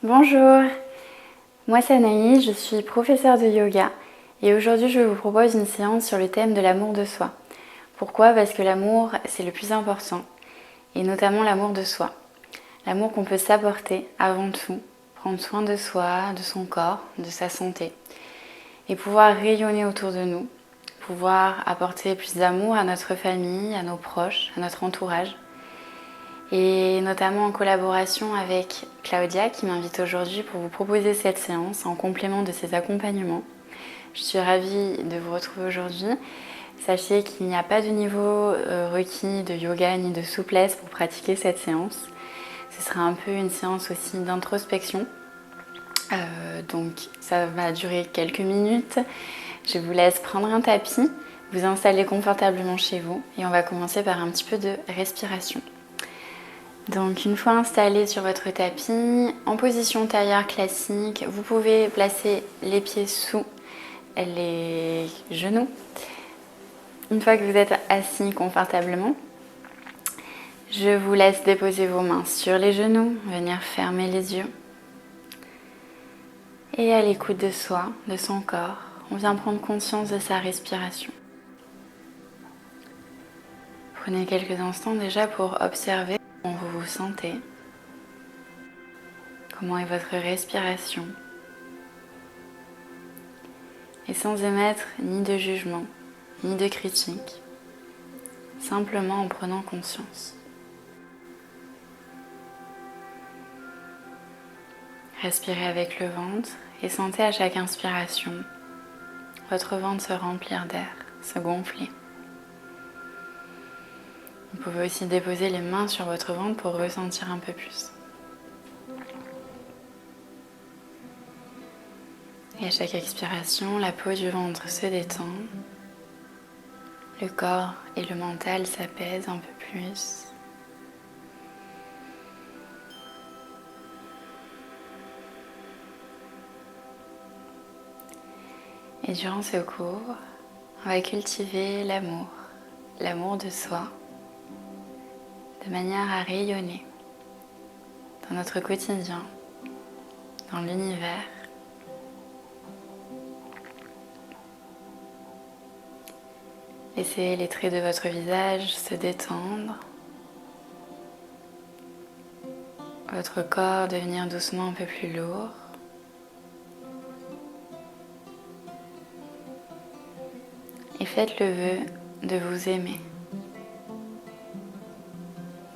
Bonjour, moi c'est Anaïs, je suis professeure de yoga et aujourd'hui je vous propose une séance sur le thème de l'amour de soi. Pourquoi? Parce que l'amour c'est le plus important et notamment l'amour de soi. L'amour qu'on peut s'apporter avant tout, prendre soin de soi, de son corps, de sa santé et pouvoir rayonner autour de nous, pouvoir apporter plus d'amour à notre famille, à nos proches, à notre entourage. Et notamment en collaboration avec Claudia qui m'invite aujourd'hui pour vous proposer cette séance en complément de ses accompagnements. Je suis ravie de vous retrouver aujourd'hui. Sachez qu'il n'y a pas de niveau requis de yoga ni de souplesse pour pratiquer cette séance. Ce sera un peu une séance aussi d'introspection. Donc ça va durer quelques minutes. Je vous laisse prendre un tapis, vous installer confortablement chez vous et on va commencer par un petit peu de respiration. Donc une fois installé sur votre tapis, en position tailleur classique, vous pouvez placer les pieds sous les genoux. Une fois que vous êtes assis confortablement, je vous laisse déposer vos mains sur les genoux, venir fermer les yeux. Et à l'écoute de soi, de son corps, on vient prendre conscience de sa respiration. Prenez quelques instants déjà pour observer comment vous vous sentez. Comment est votre respiration? Et sans émettre ni de jugement, ni de critique, simplement en prenant conscience. Respirez avec le ventre et sentez à chaque inspiration votre ventre se remplir d'air, se gonfler. Vous pouvez aussi déposer les mains sur votre ventre pour ressentir un peu plus. Et à chaque expiration, la peau du ventre se détend. Le corps et le mental s'apaisent un peu plus. Et durant ce cours, on va cultiver l'amour de soi, de manière à rayonner dans notre quotidien, dans l'univers. Laissez les traits de votre visage se détendre, votre corps devenir doucement un peu plus lourd. Et faites le vœu de vous aimer.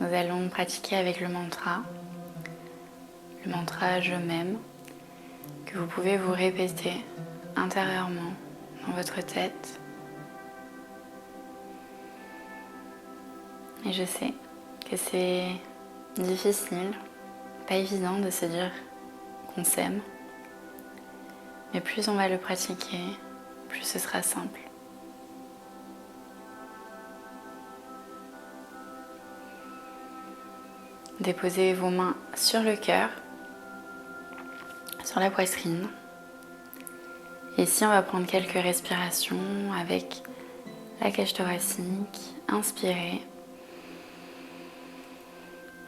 Nous allons pratiquer avec le mantra je m'aime, que vous pouvez vous répéter intérieurement dans votre tête. Et je sais que c'est difficile, pas évident de se dire qu'on s'aime, mais plus on va le pratiquer, plus ce sera simple. Déposez vos mains sur le cœur, sur la poitrine. Et ici, on va prendre quelques respirations avec la cage thoracique. Inspirez.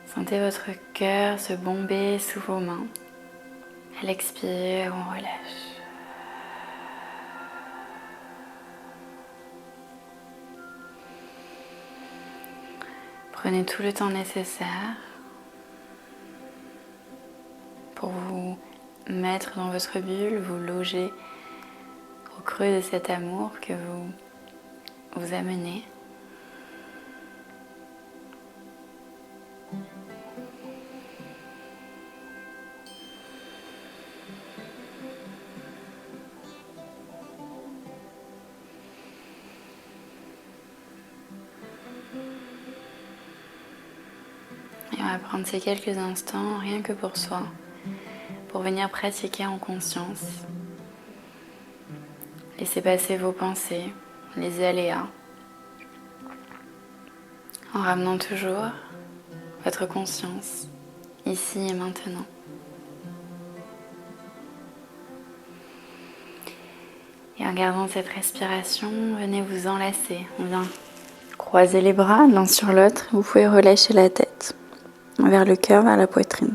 Sentez votre cœur se bomber sous vos mains. À l'expire, on relâche. Prenez tout le temps nécessaire pour vous mettre dans votre bulle, vous loger au creux de cet amour que vous amenez. Et on va prendre ces quelques instants rien que pour soi, pour venir pratiquer en conscience. Laissez passer vos pensées, les aléas, en ramenant toujours votre conscience ici et maintenant. Et en gardant cette respiration, venez vous enlacer. On vient croiser les bras l'un sur l'autre. Vous pouvez relâcher la tête vers le cœur, vers la poitrine.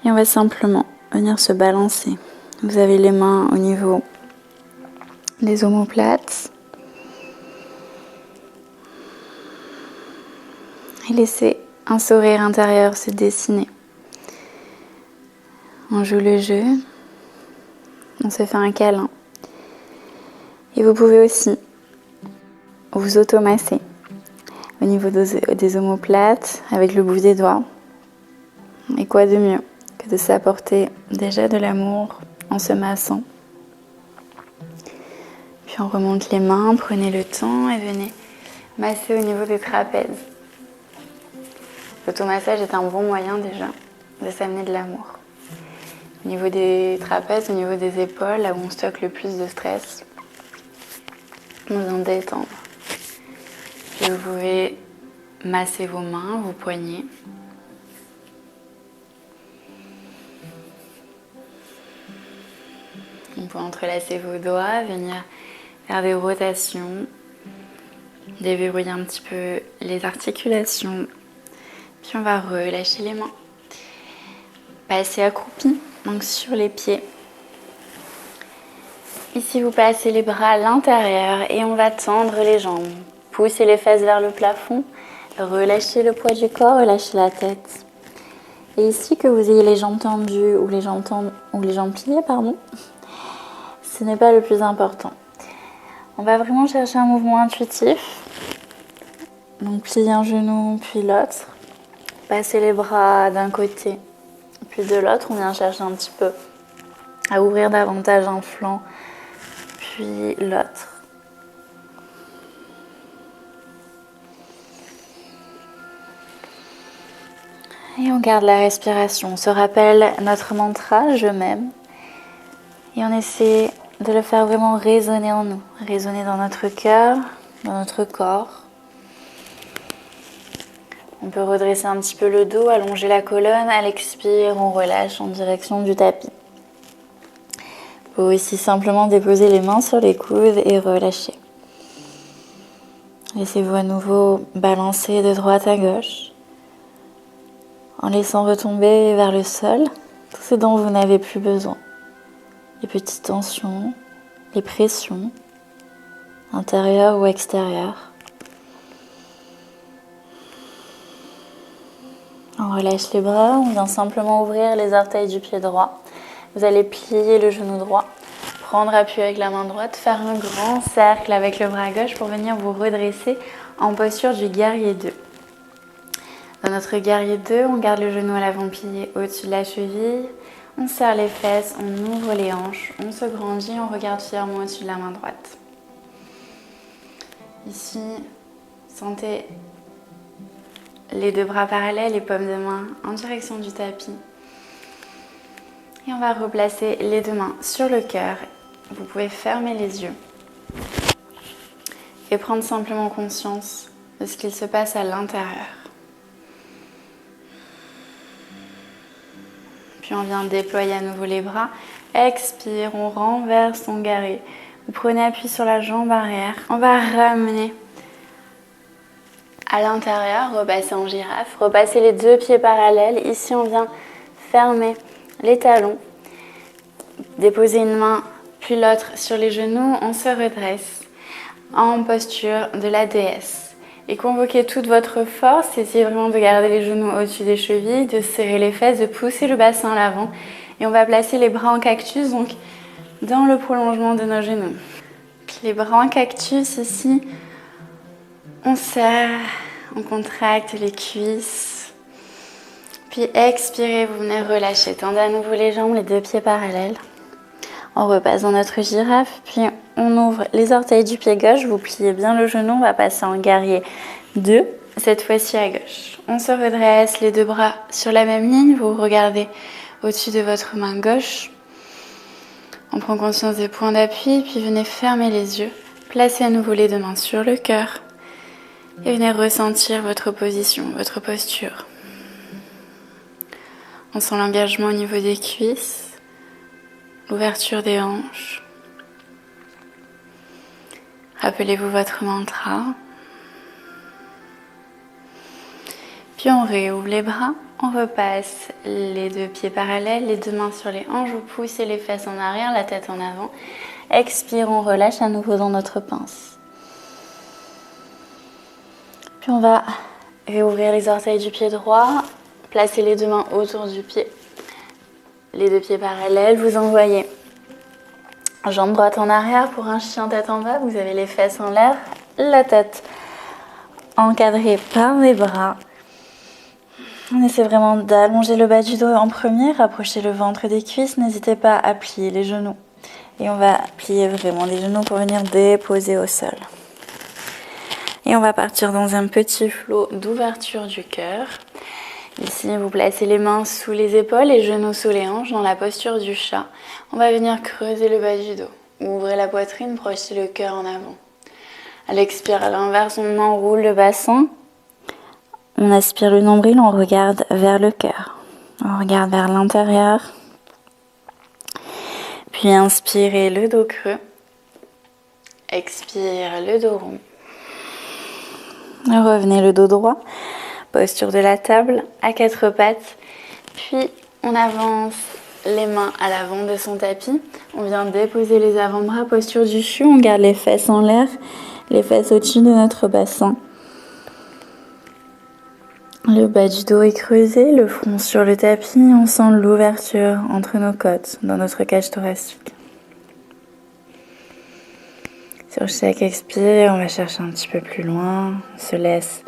Et on va simplement venir se balancer. Vous avez les mains au niveau des omoplates. Et laissez un sourire intérieur se dessiner. On joue le jeu. On se fait un câlin. Et vous pouvez aussi vous automasser au niveau des omoplates avec le bout des doigts. Et quoi de mieux que de s'apporter déjà de l'amour en se massant. Puis on remonte les mains, prenez le temps et venez masser au niveau des trapèzes. L'automassage est un bon moyen déjà de s'amener de l'amour. Au niveau des trapèzes, au niveau des épaules, là où on stocke le plus de stress, on va en détendre. Puis vous pouvez masser vos mains, vos poignets. On peut entrelacer vos doigts, venir faire des rotations, déverrouiller un petit peu les articulations. Puis on va relâcher les mains. Passez accroupi, donc sur les pieds. Ici, vous passez les bras à l'intérieur et on va tendre les jambes. Poussez les fesses vers le plafond, relâchez le poids du corps, relâchez la tête. Et ici, que vous ayez les jambes tendues ou les jambes pliées, ce n'est pas le plus important. On va vraiment chercher un mouvement intuitif. Donc plier un genou, puis l'autre. Passer les bras d'un côté, puis de l'autre. On vient chercher un petit peu à ouvrir davantage un flanc, puis l'autre. Et on garde la respiration. On se rappelle notre mantra « Je m'aime ». Et on essaie de le faire vraiment résonner en nous, résonner dans notre cœur, dans notre corps. On peut redresser un petit peu le dos, allonger la colonne. À l'expire, on relâche en direction du tapis. Vous pouvez aussi simplement déposer les mains sur les coudes et relâcher. Laissez-vous à nouveau balancer de droite à gauche, en laissant retomber vers le sol tout ce dont vous n'avez plus besoin. Les petites tensions, les pressions, intérieures ou extérieures. On relâche les bras, on vient simplement ouvrir les orteils du pied droit. Vous allez plier le genou droit, prendre appui avec la main droite, faire un grand cercle avec le bras gauche pour venir vous redresser en posture du guerrier 2. Dans notre guerrier 2, on garde le genou à l'avant plié au-dessus de la cheville, on serre les fesses, on ouvre les hanches, on se grandit, on regarde fièrement au-dessus de la main droite. Ici, sentez les deux bras parallèles, les paumes de main en direction du tapis. Et on va replacer les deux mains sur le cœur. Vous pouvez fermer les yeux et prendre simplement conscience de ce qu'il se passe à l'intérieur. Puis on vient déployer à nouveau les bras. Expire, on renverse, on guerrier. Vous prenez appui sur la jambe arrière. On va ramener à l'intérieur, repasser en girafe, repasser les deux pieds parallèles. Ici, on vient fermer les talons, déposer une main puis l'autre sur les genoux. On se redresse en posture de la déesse. Et convoquez toute votre force. Essayez vraiment de garder les genoux au-dessus des chevilles, de serrer les fesses, de pousser le bassin à l'avant. Et on va placer les bras en cactus, donc dans le prolongement de nos genoux. Puis les bras en cactus ici. On serre, on contracte les cuisses. Puis expirez, vous venez relâcher. Tendez à nouveau les jambes, les deux pieds parallèles. On repasse dans notre girafe, puis on ouvre les orteils du pied gauche. Vous pliez bien le genou, on va passer en guerrier 2, cette fois-ci à gauche. On se redresse, les deux bras sur la même ligne. Vous regardez au-dessus de votre main gauche. On prend conscience des points d'appui, puis venez fermer les yeux. Placez à nouveau les deux mains sur le cœur. Et venez ressentir votre position, votre posture. On sent l'engagement au niveau des cuisses, l'ouverture des hanches. Rappelez-vous votre mantra. Puis on réouvre les bras. On repasse les deux pieds parallèles, les deux mains sur les hanches, vous poussez les fesses en arrière, la tête en avant. Expire, on relâche à nouveau dans notre pince. Puis on va réouvrir les orteils du pied droit, placer les deux mains autour du pied. Les deux pieds parallèles, vous envoyez jambe droite en arrière pour un chien tête en bas. Vous avez les fesses en l'air, la tête encadrée par les bras. On essaie vraiment d'allonger le bas du dos en premier, rapprocher le ventre des cuisses. N'hésitez pas à plier les genoux. Et on va plier vraiment les genoux pour venir déposer au sol. Et on va partir dans un petit flot d'ouverture du cœur. Ici, vous placez les mains sous les épaules, les genoux sous les hanches, dans la posture du chat. On va venir creuser le bas du dos. Ouvrez la poitrine, projetez le cœur en avant. À l'expire, à l'inverse, on enroule le bassin. On aspire le nombril, on regarde vers le cœur. On regarde vers l'intérieur. Puis inspirez le dos creux. Expire le dos rond. Revenez le dos droit. Posture de la table à quatre pattes. Puis on avance les mains à l'avant de son tapis. On vient déposer les avant-bras. Posture du chou. On garde les fesses en l'air. Les fesses au-dessus de notre bassin. Le bas du dos est creusé, le front sur le tapis, on sent l'ouverture entre nos côtes dans notre cage thoracique. Sur chaque expire, on va chercher un petit peu plus loin, on se laisse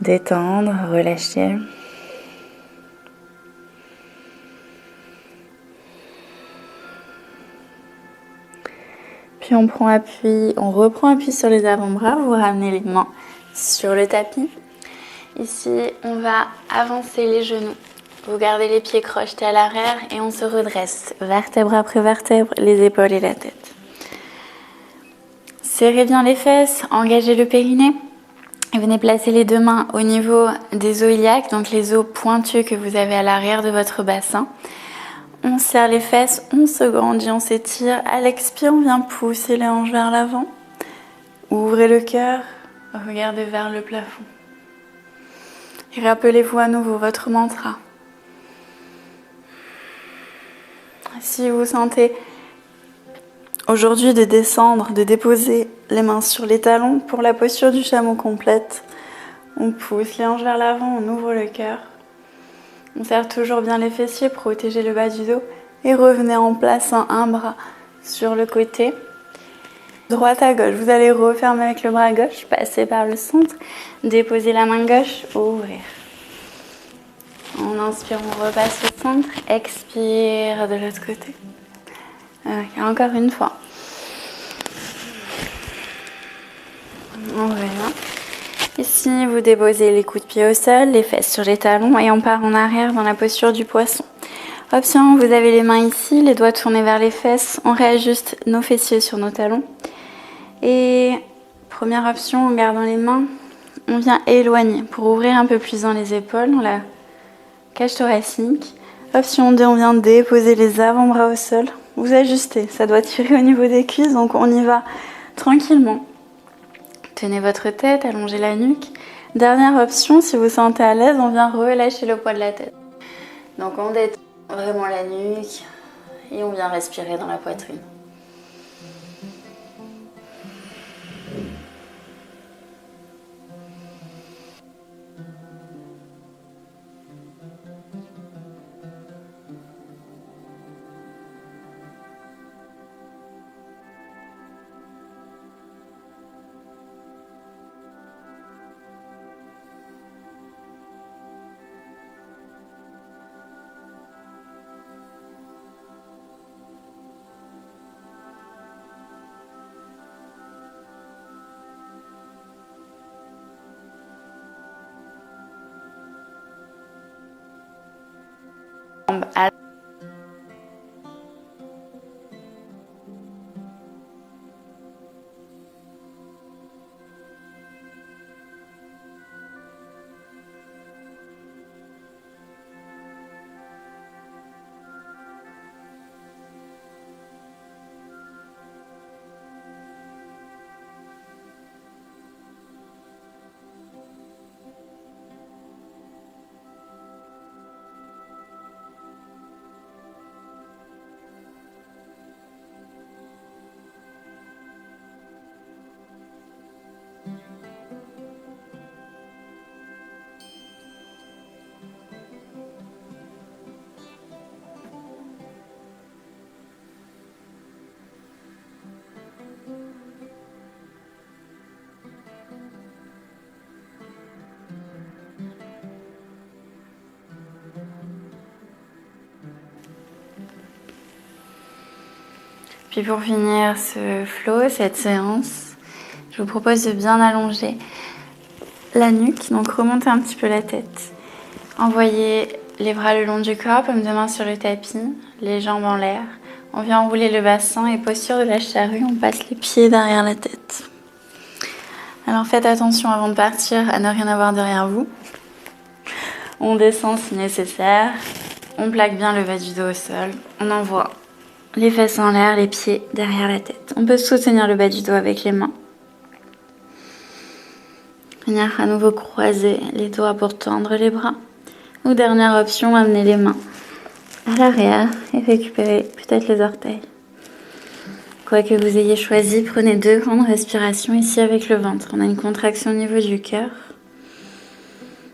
détendre, relâcher. Puis on reprend appui sur les avant-bras, vous ramenez les mains sur le tapis. Ici, on va avancer les genoux. Vous gardez les pieds crochetés à l'arrière et on se redresse, vertèbre après vertèbre, les épaules et la tête. Serrez bien les fesses, engagez le périnée. Et venez placer les deux mains au niveau des os iliaques, donc les os pointus que vous avez à l'arrière de votre bassin. On serre les fesses, on se grandit, on s'étire. À l'expire, on vient pousser les hanches vers l'avant. Ouvrez le cœur, regardez vers le plafond. Et rappelez-vous à nouveau votre mantra. Si vous sentez aujourd'hui de descendre, de déposer les mains sur les talons pour la posture du chameau complète, on pousse les hanches vers l'avant, on ouvre le cœur. On serre toujours bien les fessiers, protégez le bas du dos et revenez en plaçant un bras sur le côté. Droite à gauche, vous allez refermer avec le bras gauche, passer par le centre, déposer la main gauche, ouvrir. On inspire, on repasse au centre, expire de l'autre côté. Encore une fois. On revient. Ici, vous déposez les coups de pied au sol, les fesses sur les talons et on part en arrière dans la posture du poisson. Option, vous avez les mains ici, les doigts tournés vers les fesses. On réajuste nos fessiers sur nos talons. Et première option, en gardant les mains, on vient éloigner pour ouvrir un peu plus dans les épaules, dans la cage thoracique. Option 2, on vient déposer les avant-bras au sol. Vous ajustez, ça doit tirer au niveau des cuisses, donc on y va tranquillement. Tenez votre tête, allongez la nuque. Dernière option, si vous sentez à l'aise, on vient relâcher le poids de la tête. Donc on détend vraiment la nuque et on vient respirer dans la poitrine. À Puis pour finir ce flow, cette séance, je vous propose de bien allonger la nuque, donc remontez un petit peu la tête. Envoyez les bras le long du corps, paume de main sur le tapis, les jambes en l'air. On vient enrouler le bassin et posture de la charrue, on passe les pieds derrière la tête. Alors faites attention avant de partir à ne rien avoir derrière vous. On descend si nécessaire, on plaque bien le bas du dos au sol, on envoie les fesses en l'air, les pieds derrière la tête. On peut soutenir le bas du dos avec les mains. Venir à nouveau croiser les doigts pour tendre les bras. Ou dernière option, amener les mains à l'arrière et récupérer peut-être les orteils. Quoi que vous ayez choisi, prenez 2 grandes respirations ici avec le ventre. On a une contraction au niveau du cœur,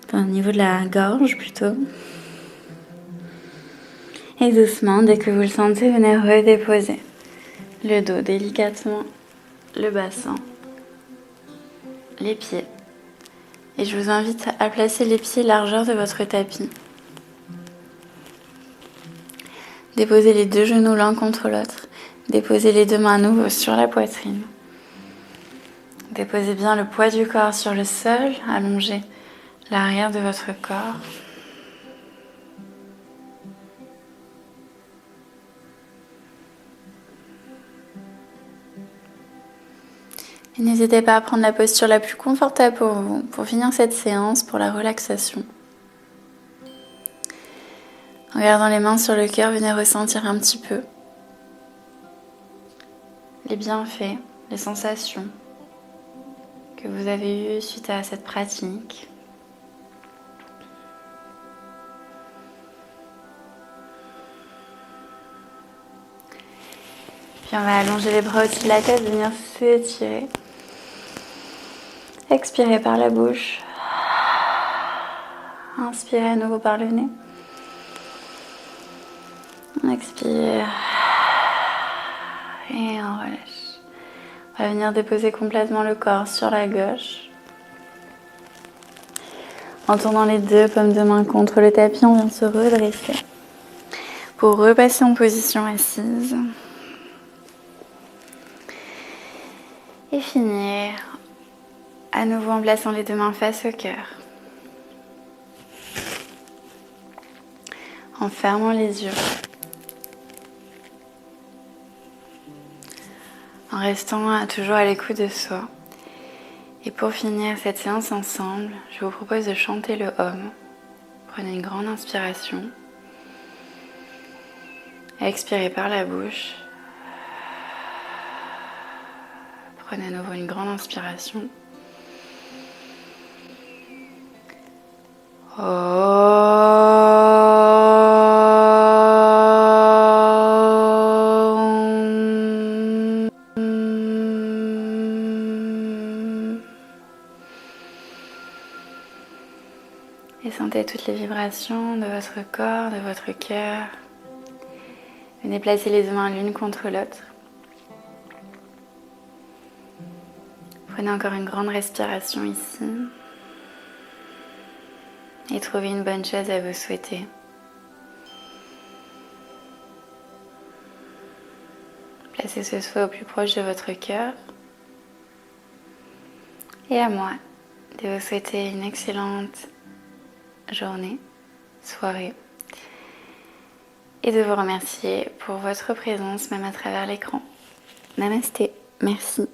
enfin au niveau de la gorge plutôt. Et doucement, dès que vous le sentez, venez redéposer le dos délicatement, le bassin, les pieds. Et je vous invite à placer les pieds largeur de votre tapis. Déposez les 2 genoux l'un contre l'autre. Déposez les 2 mains à nouveau sur la poitrine. Déposez bien le poids du corps sur le sol. Allongez l'arrière de votre corps. Et n'hésitez pas à prendre la posture la plus confortable pour vous, pour finir cette séance, pour la relaxation. En gardant les mains sur le cœur, venez ressentir un petit peu les bienfaits, les sensations que vous avez eues suite à cette pratique. Puis on va allonger les bras au-dessus de la tête, venir s'étirer. Expirez par la bouche. Inspirez à nouveau par le nez. On expire. Et on relâche. On va venir déposer complètement le corps sur la gauche. En tournant les 2 paumes de main contre le tapis, on vient se redresser. Pour repasser en position assise. Et finir à nouveau en plaçant les 2 mains face au cœur. En fermant les yeux. En restant toujours à l'écoute de soi. Et pour finir cette séance ensemble, je vous propose de chanter le Om. Prenez une grande inspiration. Expirez par la bouche. Prenez à nouveau une grande inspiration. Et sentez toutes les vibrations de votre corps, de votre cœur. Venez placer les 2 mains l'une contre l'autre. Prenez encore une grande respiration ici. Et trouvez une bonne chose à vous souhaiter. Placez ce souhait au plus proche de votre cœur. Et à moi de vous souhaiter une excellente journée, soirée. Et de vous remercier pour votre présence même à travers l'écran. Namasté, merci.